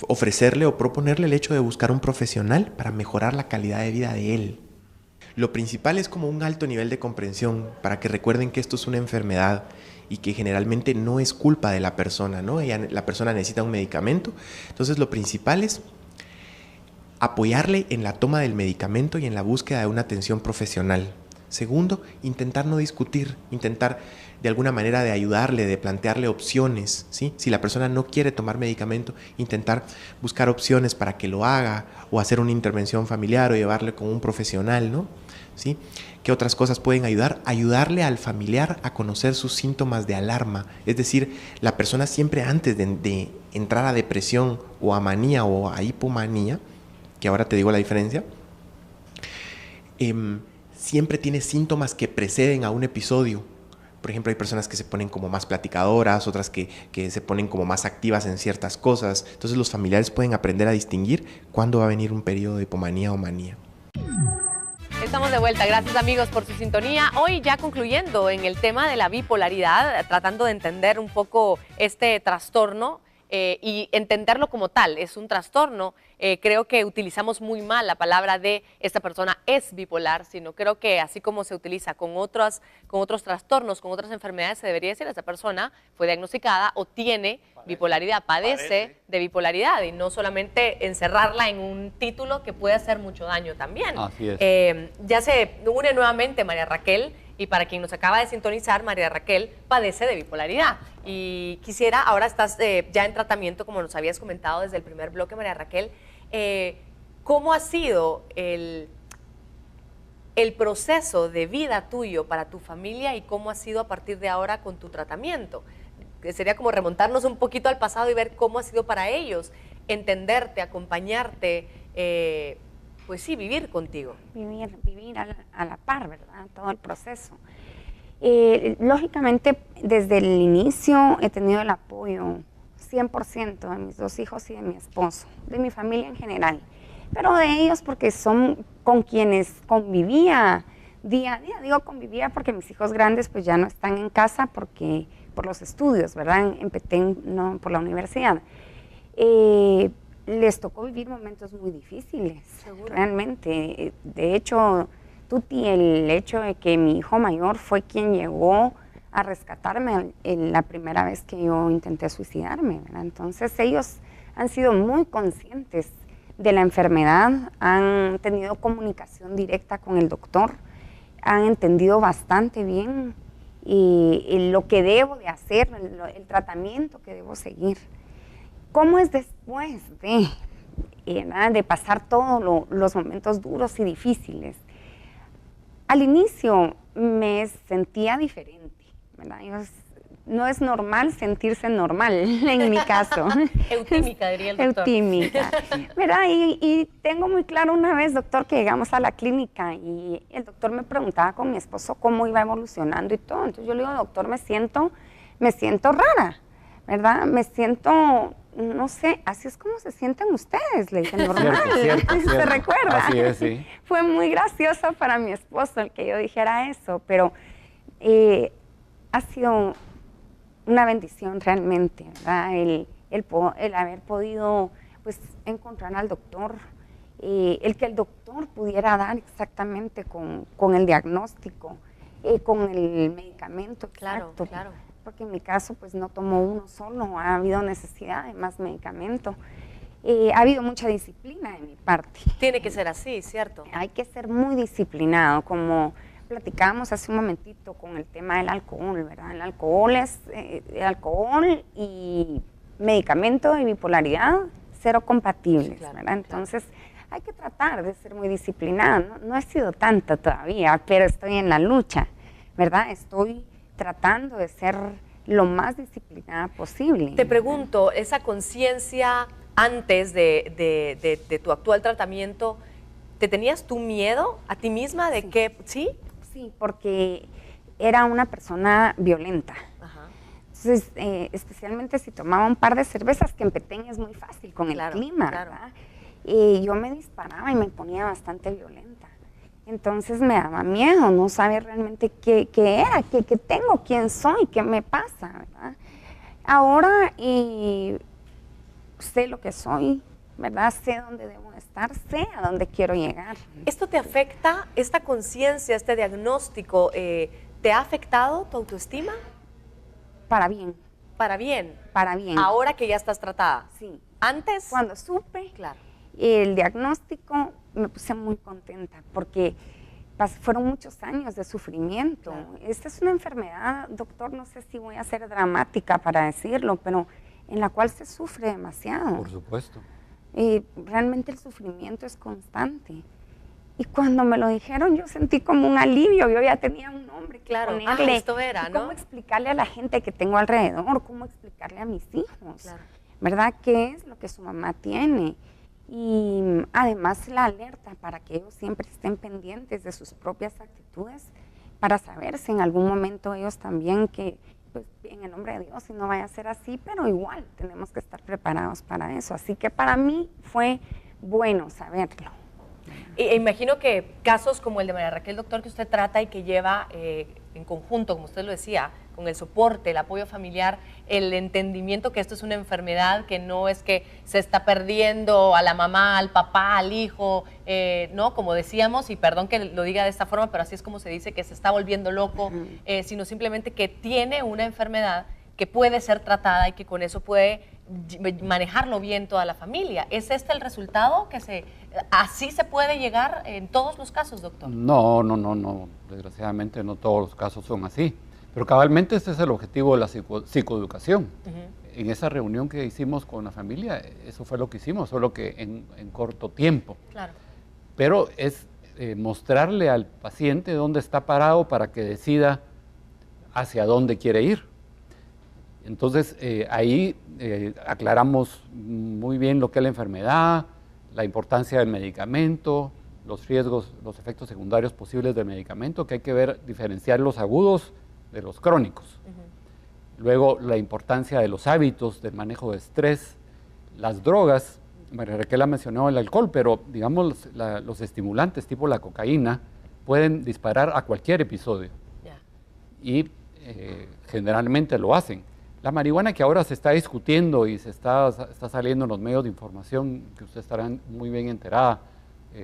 Speaker 9: ofrecerle o proponerle el hecho de buscar un profesional para mejorar la calidad de vida de él. Lo principal es como un alto nivel de comprensión para que recuerden que esto es una enfermedad y que generalmente no es culpa de la persona, ¿no? La persona necesita un medicamento. Entonces lo principal es apoyarle en la toma del medicamento y en la búsqueda de una atención profesional. Segundo, intentar no discutir, intentar de alguna manera de ayudarle, de plantearle opciones, ¿sí? Si la persona no quiere tomar medicamento, intentar buscar opciones para que lo haga o hacer una intervención familiar o llevarle con un profesional, ¿no? ¿Sí? ¿Qué otras cosas pueden ayudar? Ayudarle al familiar a conocer sus síntomas de alarma. Es decir, la persona siempre antes de entrar a depresión o a manía o a hipomanía, que ahora te digo la diferencia, siempre tiene síntomas que preceden a un episodio. Por ejemplo, hay personas que se ponen como más platicadoras, otras que se ponen como más activas en ciertas cosas. Entonces los familiares pueden aprender a distinguir cuándo va a venir un periodo de hipomanía o manía.
Speaker 2: Estamos de vuelta, gracias amigos por su sintonía. Hoy ya concluyendo en el tema de la bipolaridad, tratando de entender un poco este trastorno y entenderlo como tal, es un trastorno. Creo que utilizamos muy mal la palabra de esta persona es bipolar, sino creo que así como se utiliza con otros trastornos, con otras enfermedades, se debería decir esta persona fue diagnosticada o tiene bipolaridad, padece de bipolaridad y no solamente encerrarla en un título que puede hacer mucho daño también.
Speaker 4: Así es.
Speaker 2: Ya se une nuevamente María Raquel. Y para quien nos acaba de sintonizar, María Raquel padece de bipolaridad. Y quisiera, ahora estás ya en tratamiento, como nos habías comentado desde el primer bloque, María Raquel, ¿cómo ha sido el proceso de vida tuyo para tu familia y cómo ha sido a partir de ahora con tu tratamiento? Sería como remontarnos un poquito al pasado y ver cómo ha sido para ellos entenderte, acompañarte, pues sí, vivir contigo.
Speaker 3: Vivir a la par, ¿verdad? Todo el proceso. Lógicamente, desde el inicio he tenido el apoyo 100% de mis 2 hijos y de mi esposo, de mi familia en general, pero de ellos porque son con quienes convivía día a día. Digo convivía porque mis hijos grandes pues ya no están en casa por los estudios, ¿verdad? En Petén, no por la universidad. Les tocó vivir momentos muy difíciles, realmente. De hecho, Tuti, el hecho de que mi hijo mayor fue quien llegó a rescatarme la primera vez que yo intenté suicidarme, ¿verdad? Entonces ellos han sido muy conscientes de la enfermedad, han tenido comunicación directa con el doctor, han entendido bastante bien lo que debo de hacer, el tratamiento que debo seguir. ¿Cómo es después de pasar todos los momentos duros y difíciles? Al inicio me sentía diferente, ¿verdad? No es normal sentirse normal, en mi caso.
Speaker 2: Eutímica, diría el doctor.
Speaker 3: Eutímica, ¿verdad? Y tengo muy claro una vez, doctor, que llegamos a la clínica y el doctor me preguntaba con mi esposo cómo iba evolucionando y todo. Entonces yo le digo, doctor, me siento rara. ¿verdad? Me siento, no sé, así es como se sienten ustedes, le dije, normal.
Speaker 4: Cierto.
Speaker 3: ¿Se recuerda?
Speaker 4: Así es, sí.
Speaker 3: Fue muy gracioso para mi esposo el que yo dijera eso, pero ha sido una bendición realmente, ¿verdad? El haber podido, pues, encontrar al doctor, el que el doctor pudiera dar exactamente con el diagnóstico, con el medicamento exacto.
Speaker 2: Claro.
Speaker 3: Porque en mi caso, pues, no tomo uno solo, ha habido necesidad de más medicamento. Ha habido mucha disciplina de mi parte.
Speaker 2: Tiene que ser así, ¿cierto?
Speaker 3: Hay que ser muy disciplinado, como platicábamos hace un momentito con el tema del alcohol, ¿verdad? El alcohol es alcohol y medicamento de bipolaridad, cero compatibles, ¿verdad? Entonces, hay que tratar de ser muy disciplinado. No he sido tanta todavía, pero estoy en la lucha, ¿verdad? Estoy tratando de ser lo más disciplinada posible.
Speaker 2: Te pregunto, esa conciencia antes de tu actual tratamiento, ¿te tenías tú miedo a ti misma de que, sí?
Speaker 3: Sí, porque era una persona violenta. Entonces, especialmente si tomaba un par de cervezas, que en Petén es muy fácil con el clima, ¿verdad? Yo me disparaba y me ponía bastante violenta. Entonces me daba miedo, no saber realmente qué era, qué tengo, quién soy, qué me pasa, ¿verdad? Ahora sé lo que soy, ¿verdad? Sé dónde debo estar, sé a dónde quiero llegar.
Speaker 2: ¿Esto te afecta, esta conciencia, este diagnóstico, te ha afectado tu autoestima?
Speaker 3: Para bien.
Speaker 2: ¿Para bien?
Speaker 3: Para bien.
Speaker 2: Ahora que ya estás tratada.
Speaker 3: Sí.
Speaker 2: ¿Antes?
Speaker 3: Cuando supe
Speaker 2: claro.
Speaker 3: El diagnóstico, me puse muy contenta porque fueron muchos años de sufrimiento. Claro. Esta es una enfermedad, doctor, no sé si voy a ser dramática para decirlo, pero en la cual se sufre demasiado.
Speaker 4: Por supuesto.
Speaker 3: Realmente el sufrimiento es constante. Y cuando me lo dijeron, yo sentí como un alivio. Yo ya tenía un nombre que ponerle.
Speaker 2: Esto era, ¿no?
Speaker 3: ¿Cómo explicarle a la gente que tengo alrededor? ¿Cómo explicarle a mis hijos? Claro. ¿Verdad? ¿Qué es lo que su mamá tiene? Y además la alerta para que ellos siempre estén pendientes de sus propias actitudes, para saber si en algún momento ellos también, que pues, en el nombre de Dios, si no vaya a ser así, pero igual tenemos que estar preparados para eso. Así que para mí fue bueno saberlo.
Speaker 2: Imagino que casos como el de María Raquel, doctor, que usted trata y que lleva en conjunto, como usted lo decía, con el soporte, el apoyo familiar, el entendimiento que esto es una enfermedad, que no es que se está perdiendo a la mamá, al papá, al hijo, ¿no? Como decíamos, y perdón que lo diga de esta forma, pero así es como se dice, que se está volviendo loco, sino simplemente que tiene una enfermedad que puede ser tratada y que con eso puede manejarlo bien toda la familia. ¿Es este el resultado? ¿Así se puede llegar en todos los casos, doctor?
Speaker 4: No. Desgraciadamente no todos los casos son así. Pero cabalmente ese es el objetivo de la psicoeducación. En esa reunión que hicimos con la familia, eso fue lo que hicimos, solo que en corto tiempo.
Speaker 2: Claro.
Speaker 4: Pero es mostrarle al paciente dónde está parado para que decida hacia dónde quiere ir. Entonces, ahí aclaramos muy bien lo que es la enfermedad, la importancia del medicamento, los riesgos, los efectos secundarios posibles del medicamento, que hay que diferenciar los agudos de los crónicos. Luego, la importancia de los hábitos, del manejo de estrés, las drogas. María Raquel ha mencionado el alcohol, pero digamos los estimulantes tipo la cocaína pueden disparar a cualquier episodio. Y generalmente lo hacen. La marihuana, que ahora se está discutiendo y se está saliendo en los medios de información, que usted estará muy bien enterada,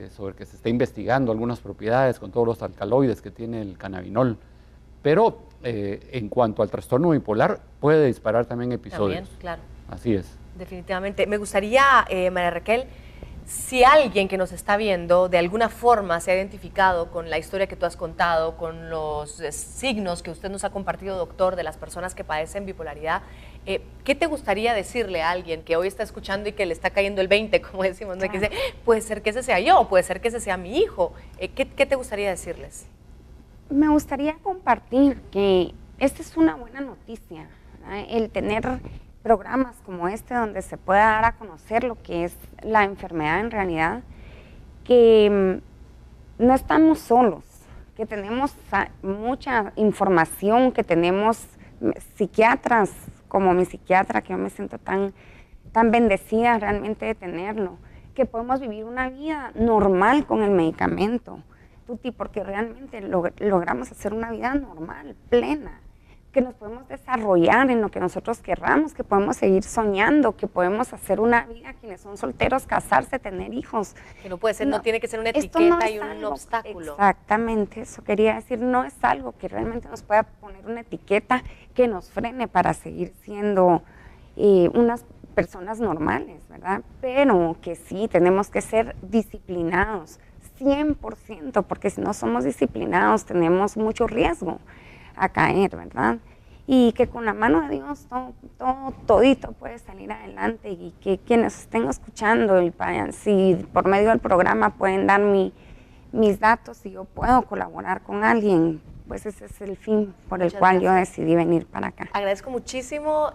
Speaker 4: sobre que se está investigando algunas propiedades con todos los alcaloides que tiene el cannabinol. Pero en cuanto al trastorno bipolar, puede disparar también episodios.
Speaker 2: También, claro.
Speaker 4: Así es.
Speaker 2: Definitivamente. Me gustaría, María Raquel, si alguien que nos está viendo de alguna forma se ha identificado con la historia que tú has contado, con los signos que usted nos ha compartido, doctor, de las personas que padecen bipolaridad, ¿qué te gustaría decirle a alguien que hoy está escuchando y que le está cayendo el 20, como decimos, ¿no? Que dice, puede ser que ese sea yo, puede ser que ese sea mi hijo? ¿Qué te gustaría decirles?
Speaker 3: Me gustaría compartir que esta es una buena noticia, ¿verdad? El tener programas como este donde se pueda dar a conocer lo que es la enfermedad en realidad, que no estamos solos, que tenemos mucha información, que tenemos psiquiatras como mi psiquiatra, que yo me siento tan bendecida realmente de tenerlo, que podemos vivir una vida normal con el medicamento, Tuti, porque realmente logramos hacer una vida normal, plena, que nos podemos desarrollar en lo que nosotros querramos, que podemos seguir soñando, que podemos hacer una vida, quienes son solteros, casarse, tener hijos.
Speaker 2: Que no puede ser, no tiene que ser una etiqueta y un obstáculo.
Speaker 3: Exactamente, eso quería decir, no es algo que realmente nos pueda poner una etiqueta que nos frene para seguir siendo unas personas normales, ¿verdad? Pero que sí, tenemos que ser disciplinados, 100%, porque si no somos disciplinados tenemos mucho riesgo a caer, ¿verdad? Y que con la mano de Dios todito puede salir adelante, y que quienes estén escuchando, y si por medio del programa pueden dar mis datos y yo puedo colaborar con alguien, pues ese es el fin por el cual yo decidí venir para acá.
Speaker 2: Agradezco muchísimo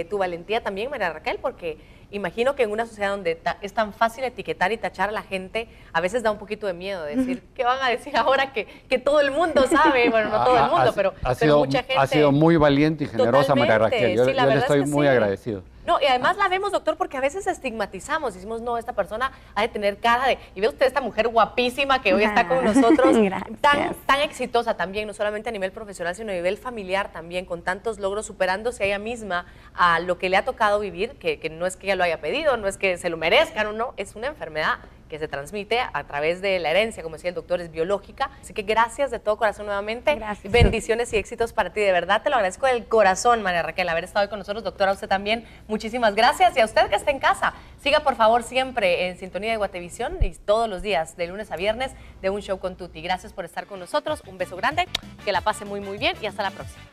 Speaker 2: tu valentía también, María Raquel, porque imagino que en una sociedad donde es tan fácil etiquetar y tachar a la gente, a veces da un poquito de miedo de decir, ¿qué van a decir ahora que todo el mundo sabe? Bueno, no todo el mundo, pero mucha gente.
Speaker 4: Ha sido muy valiente y generosa, María Raquel. Yo le estoy muy agradecido.
Speaker 2: No, y además la vemos, doctor, porque a veces estigmatizamos, decimos, no, esta persona ha de tener cara de... Y ve usted esta mujer guapísima que hoy está con nosotros, tan exitosa también, no solamente a nivel profesional, sino a nivel familiar también, con tantos logros, superándose a ella misma a lo que le ha tocado vivir, que no es que ella lo haya pedido, no es que se lo merezcan o no, es una enfermedad que se transmite a través de la herencia, como decía el doctor, es biológica. Así que gracias de todo corazón nuevamente. Gracias. Bendiciones y éxitos para ti. De verdad te lo agradezco del corazón, María Raquel, haber estado hoy con nosotros. Doctora, a usted también, muchísimas gracias. Y a usted que está en casa, siga por favor siempre en sintonía de Guatevisión y todos los días, de lunes a viernes, de Un Show con Tuti. Gracias por estar con nosotros. Un beso grande, que la pase muy, muy bien y hasta la próxima.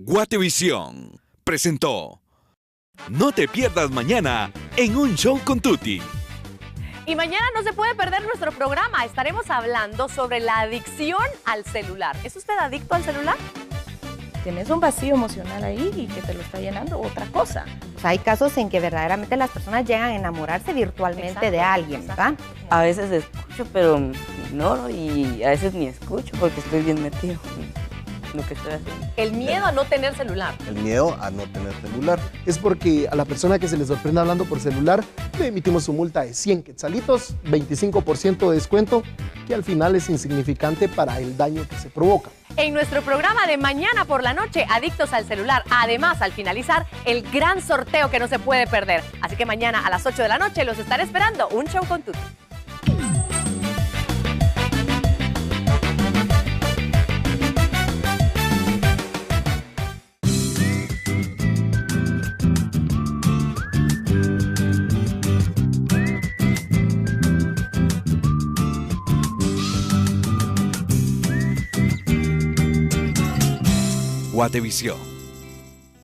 Speaker 1: Guatevisión presentó No te pierdas mañana en Un Show con Tuti.
Speaker 2: Y mañana no se puede perder nuestro programa. Estaremos hablando sobre la adicción al celular. ¿Es usted adicto al celular?
Speaker 19: Tienes un vacío emocional ahí y que te lo está llenando otra cosa. O sea, hay casos en que verdaderamente las personas llegan a enamorarse virtualmente de alguien, ¿verdad?
Speaker 20: A veces escucho, pero ignoro, y a veces ni escucho porque estoy bien metido en lo que estoy haciendo.
Speaker 2: El miedo a no tener celular.
Speaker 21: El miedo a no tener celular. Es porque a la persona que se le sorprende hablando por celular le emitimos su multa de 100 quetzalitos, 25% de descuento, que al final es insignificante para el daño que se provoca.
Speaker 2: En nuestro programa de mañana por la noche, Adictos al Celular. Además, al finalizar, el gran sorteo que no se puede perder. Así que mañana a las 8 de la noche los estaré esperando. Un Show con Tuti.
Speaker 1: Guatevisión.